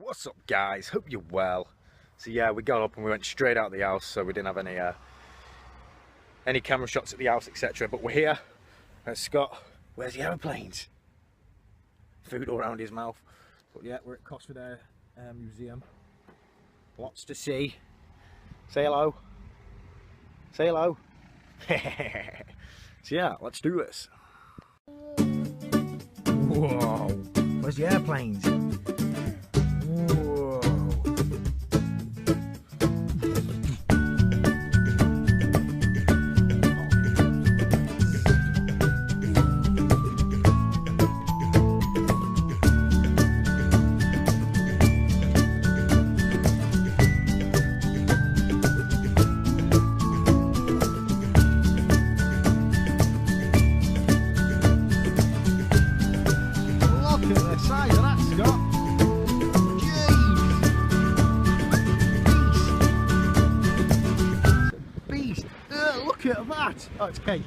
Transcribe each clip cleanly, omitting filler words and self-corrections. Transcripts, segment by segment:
What's up, guys? Hope you're well. So yeah, we got up and we went straight out of the house, so we didn't have any camera shots at the house, etc. But we're here. And Scott, where's the aeroplanes? Food all around his mouth. But yeah, we're at Cosford Air Museum. Lots to see. Say hello. Say hello. So yeah, let's do this. Whoa! Where's the airplanes? Whoa! Look at that! Oh, it's Kate.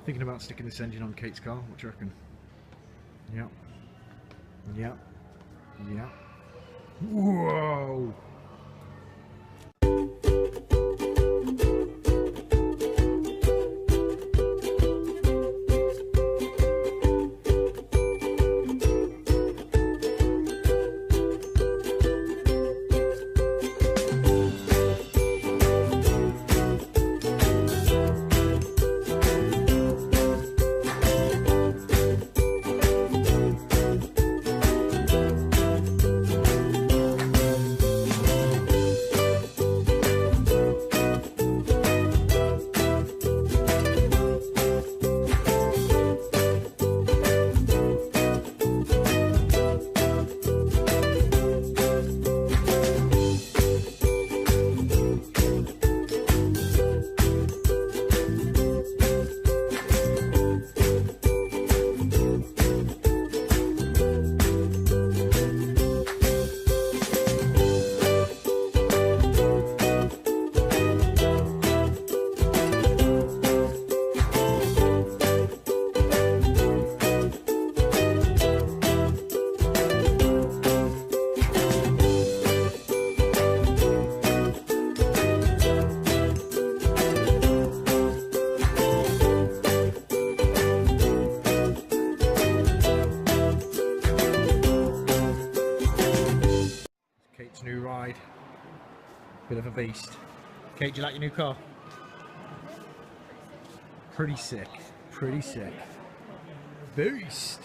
Thinking about sticking this engine on Kate's car, what do you reckon? Yeah. Yeah. Yeah. Whoa! Kate's new ride. Bit of a beast. Kate, do you like your new car? Pretty sick. Pretty sick. Beast.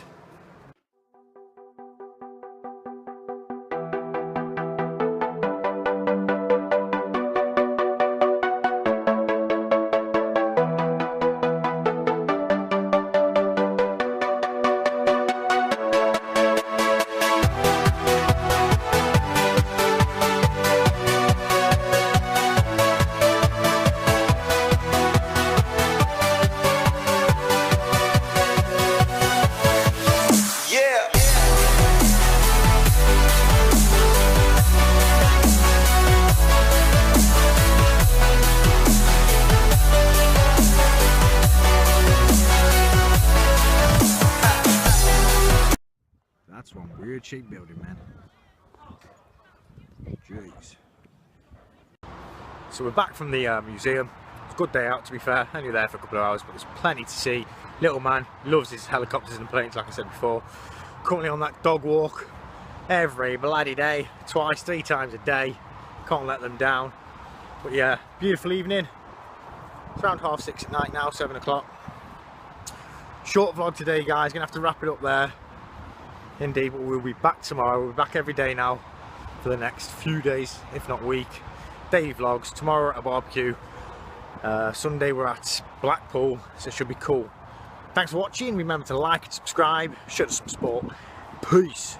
That's one weird shaped building, man. Jeez. So we're back from the museum. It's a good day out, to be fair. Only there for a couple of hours, but there's plenty to see. Little man loves his helicopters and planes, like I said before. Currently on that dog walk every bloody day, twice, 3 times a day. Can't let them down. But yeah, beautiful evening. It's around 6:30 at night now, 7 o'clock. Short vlog today, guys. Gonna have to wrap it up there. Indeed, but we'll be back tomorrow. We'll be back every day now for the next few days, if not week. Daily vlogs, tomorrow at a barbecue, Sunday we're at Blackpool, so it should be cool. Thanks for watching. Remember to like and subscribe. Show us some support. Peace.